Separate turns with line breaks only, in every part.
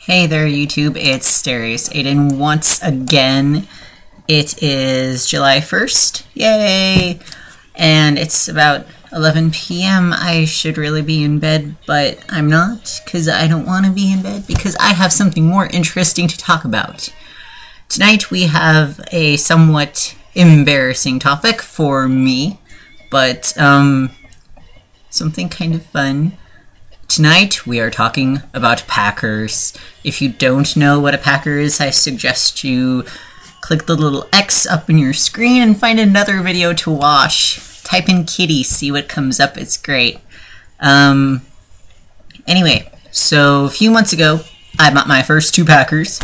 Hey there YouTube, it's Darius Aiden once again. It is July 1st, yay! And it's about 11 p.m. I should really be in bed, but I'm not, because I don't want to be in bed, because I have something more interesting to talk about. Tonight we have a somewhat embarrassing topic for me, but something kind of fun. Tonight, we are talking about packers. If you don't know what a packer is, I suggest you click the little X up in your screen and find another video to watch. Type in kitty, see what comes up, it's great. Anyway, so a few months ago, I bought my first two packers.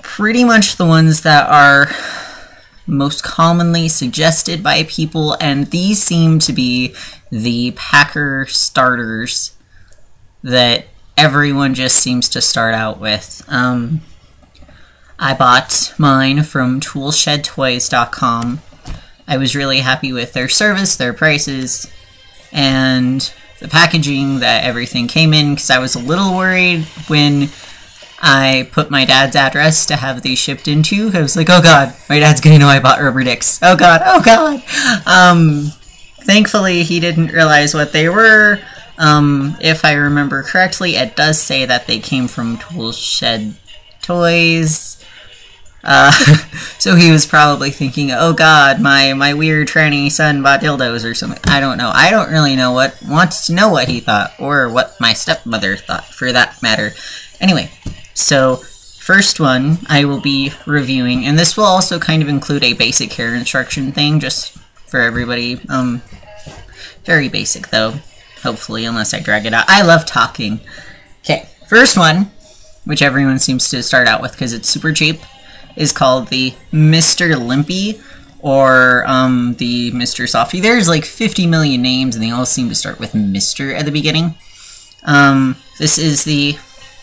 Pretty much the ones that are most commonly suggested by people, and these seem to be the packer starters that everyone just seems to start out with. I bought mine from toolshedtoys.com. I was really happy with their service, their prices, and the packaging that everything came in, because I was a little worried when I put my dad's address to have these shipped into. I was like, oh god, my dad's gonna know I bought rubber dicks. Oh god, oh god! Thankfully, he didn't realize what they were. If I remember correctly, it does say that they came from Toolshed Toys. So he was probably thinking, oh god, my weird tranny son bought dildos or something. I don't know. I don't really want to know what he thought, or what my stepmother thought, for that matter. Anyway, so first one I will be reviewing, and this will also kind of include a basic hair instruction thing, just for everybody. Very basic though. Hopefully, unless I drag it out. I love talking. Okay, first one, which everyone seems to start out with because it's super cheap, is called the Mr. Limpy, or the Mr. Softy. There's like 50 million names, and they all seem to start with Mr. at the beginning. This is the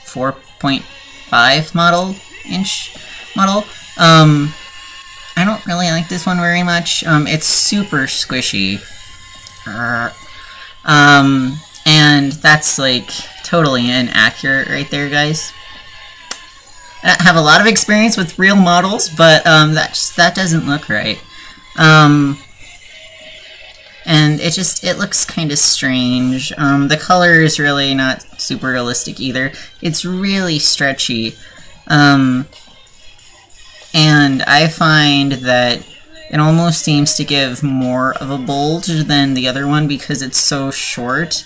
4.5 inch model. I don't really like this one very much. It's super squishy. And that's like totally inaccurate right there, guys. I don't have a lot of experience with real models, but that doesn't look right. And it looks kind of strange. The color is really not super realistic either. It's really stretchy. And I find that it almost seems to give more of a bulge than the other one because it's so short,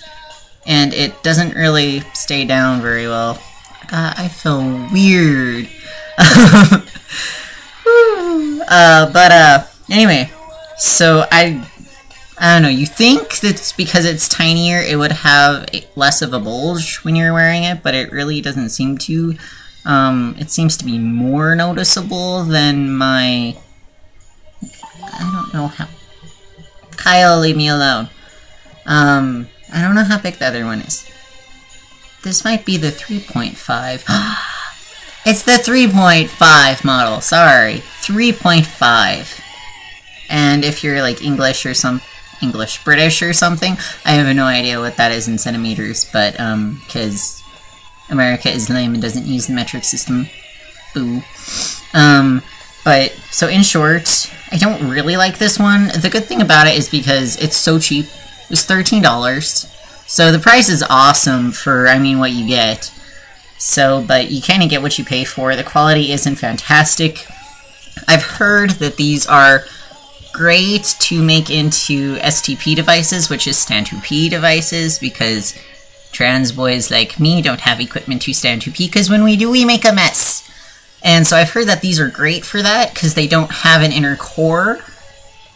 and it doesn't really stay down very well. God, I feel weird. Anyway, so I don't know, you think that's because it's tinier it would have less of a bulge when you're wearing it, but it really doesn't seem to. It seems to be more noticeable than my... I don't know how... Kyle, leave me alone. I don't know how big the other one is. This might be the 3.5. It's the 3.5 model, sorry. 3.5. And if you're like English or British or something, I have no idea what that is in centimeters, but, because America is lame and doesn't use the metric system. Boo. But, so in short, I don't really like this one. The good thing about it is because it's so cheap. It was $13. So the price is awesome for, I mean, what you get. So, but you kind of get what you pay for. The quality isn't fantastic. I've heard that these are great to make into STP devices, which is stand to pee devices, because trans boys like me don't have equipment to stand to pee, because when we do, we make a mess. And so I've heard that these are great for that, because they don't have an inner core.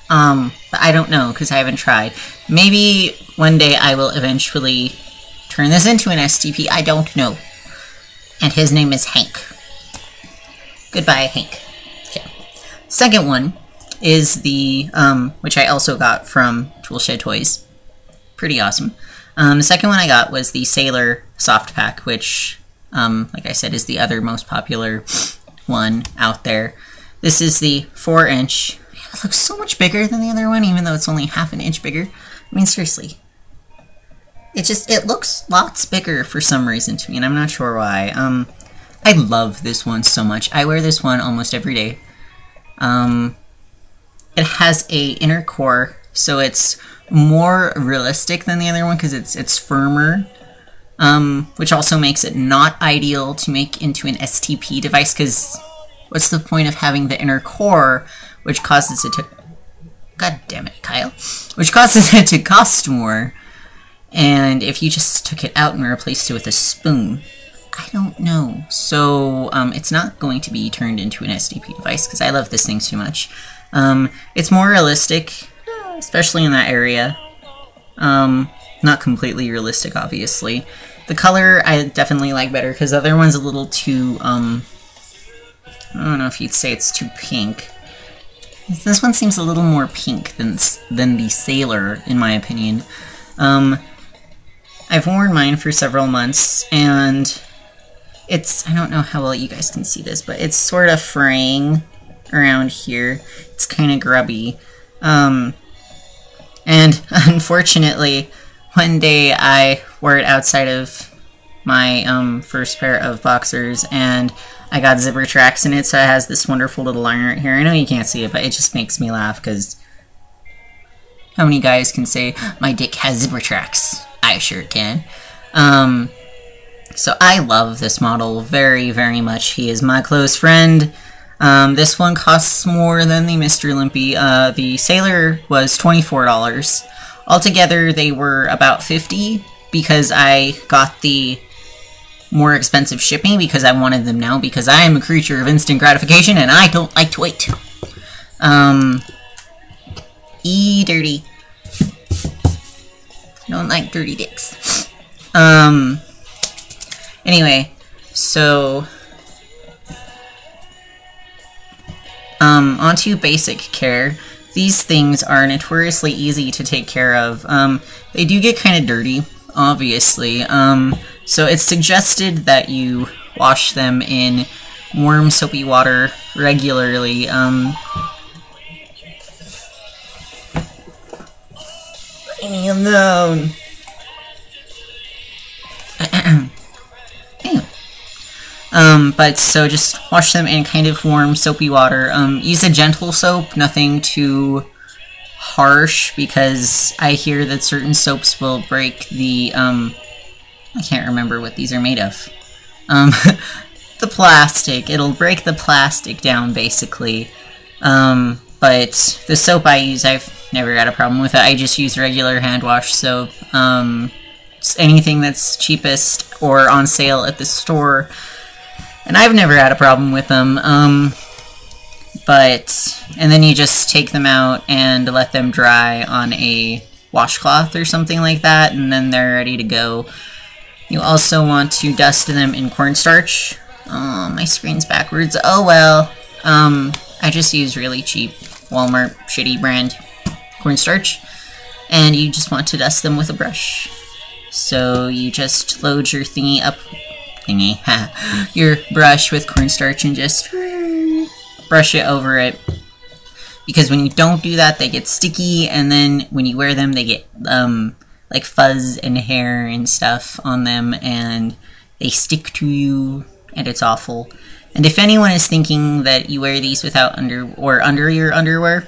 But I don't know, because I haven't tried. Maybe one day I will eventually turn this into an STP, I don't know. And his name is Hank. Goodbye, Hank. Okay. Second one is the, which I also got from Toolshed Toys. Pretty awesome. The second one I got was the Sailor Softpack, which... like I said, is the other most popular one out there. This is the 4-inch. It looks so much bigger than the other one, even though it's only half an inch bigger. I mean, seriously. It looks lots bigger for some reason to me, and I'm not sure why. I love this one so much. I wear this one almost every day. It has a inner core, so it's more realistic than the other one because it's firmer, which also makes it not ideal to make into an STP device, because what's the point of having the inner core, which causes it to... God damn it, Kyle. Which causes it to cost more, and if you just took it out and replaced it with a spoon, I don't know. So, it's not going to be turned into an STP device, because I love this thing too much. It's more realistic, especially in that area. Not completely realistic, obviously. The color I definitely like better, because the other one's a little too, I don't know if you'd say it's too pink. This one seems a little more pink than the Sailor, in my opinion. I've worn mine for several months, and it's, I don't know how well you guys can see this, but it's sort of fraying around here. It's kind of grubby. And unfortunately, one day I wore it outside of my first pair of boxers, and I got zipper tracks in it, so it has this wonderful little line right here. I know you can't see it, but it just makes me laugh, because how many guys can say, my dick has zipper tracks? I sure can. So I love this model very, very much. He is my close friend. This one costs more than the Mr. Limpy. The Sailor was $24. Altogether, they were about $50, because I got the more expensive shipping, because I wanted them now, because I am a creature of instant gratification, and I don't like to wait. Dirty. I don't like dirty dicks. Anyway, so... onto basic care. These things are notoriously easy to take care of. They do get kind of dirty, obviously. So it's suggested that you wash them in warm, soapy water regularly. Leave me alone. But so just wash them in kind of warm, soapy water. Use a gentle soap, nothing too harsh, because I hear that certain soaps will break the, I can't remember what these are made of. The plastic. It'll break the plastic down, basically. But the soap I use, I've never had a problem with it. I just use regular hand wash soap. Anything that's cheapest or on sale at the store. And I've never had a problem with them. And then you just take them out and let them dry on a washcloth or something like that, and then they're ready to go. You also want to dust them in cornstarch. Oh, my screen's backwards. Oh well. I just use really cheap Walmart shitty brand cornstarch. And you just want to dust them with a brush. So you just load your thingy up. Your brush with cornstarch and just brush it over it. Because when you don't do that, they get sticky, and then when you wear them, they get, like fuzz and hair and stuff on them, and they stick to you, and it's awful. And if anyone is thinking that you wear these without under your underwear,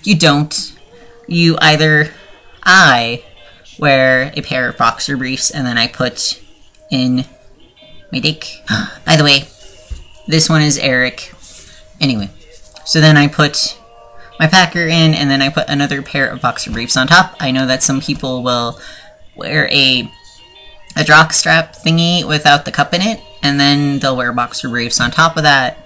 you don't. You either, I wear a pair of boxer briefs, and then I put in my dick. By the way, this one is Eric. Anyway, so then I put my packer in, and then I put another pair of boxer briefs on top. I know that some people will wear a jock strap thingy without the cup in it, and then they'll wear boxer briefs on top of that.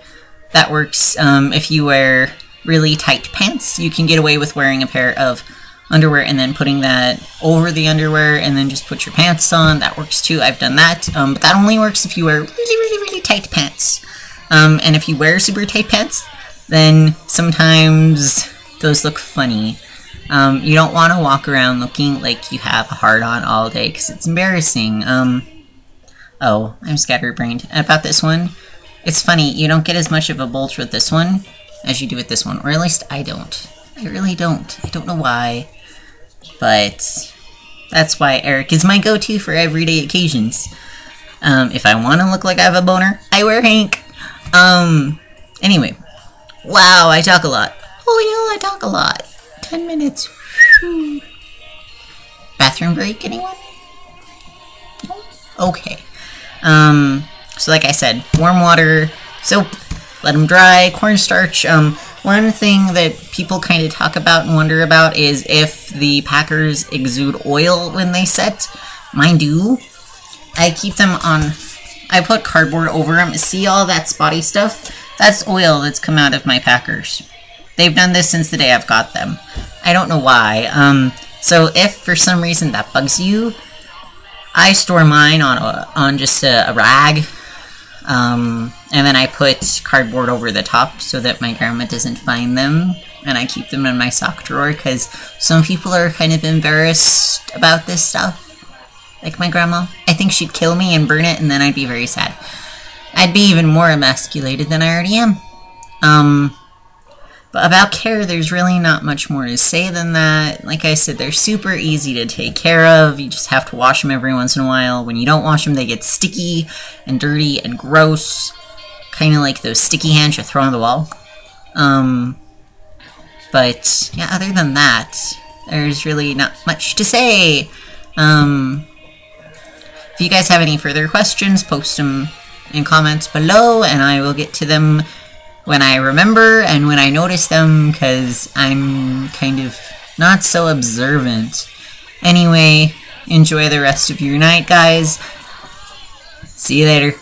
That works. If you wear really tight pants, you can get away with wearing a pair of underwear and then putting that over the underwear and then just put your pants on. That works too. I've done that. But that only works if you wear really tight pants. And if you wear super tight pants, then sometimes those look funny. You don't want to walk around looking like you have a hard-on all day, because it's embarrassing. Oh, I'm scatterbrained. About this one, it's funny, you don't get as much of a bulge with this one as you do with this one. Or at least I don't. I really don't. I don't know why. But that's why Eric is my go-to for everyday occasions. If I want to look like I have a boner, I wear Hank. Anyway. Wow, I talk a lot. Holy hell, I talk a lot. 10 minutes. Whew. Bathroom break, anyone? Okay. So like I said, warm water, soap, let them dry, cornstarch. One thing that people kind of talk about and wonder about is if the packers exude oil when they set. Mine do. I keep them on... I put cardboard over them. See all that spotty stuff? That's oil that's come out of my packers. They've done this since the day I've got them. I don't know why. So if for some reason that bugs you, I store mine on just a rag. And then I put cardboard over the top so that my grandma doesn't find them. And I keep them in my sock drawer because some people are kind of embarrassed about this stuff. Like my grandma. I think she'd kill me and burn it, and then I'd be very sad. I'd be even more emasculated than I already am. But about care, there's really not much more to say than that. Like I said, they're super easy to take care of. You just have to wash them every once in a while. When you don't wash them, they get sticky and dirty and gross. Kind of like those sticky hands you throw on the wall. But, yeah, other than that, there's really not much to say. If you guys have any further questions, post them in comments below, and I will get to them when I remember and when I notice them, because I'm kind of not so observant. Anyway, enjoy the rest of your night, guys. See you later.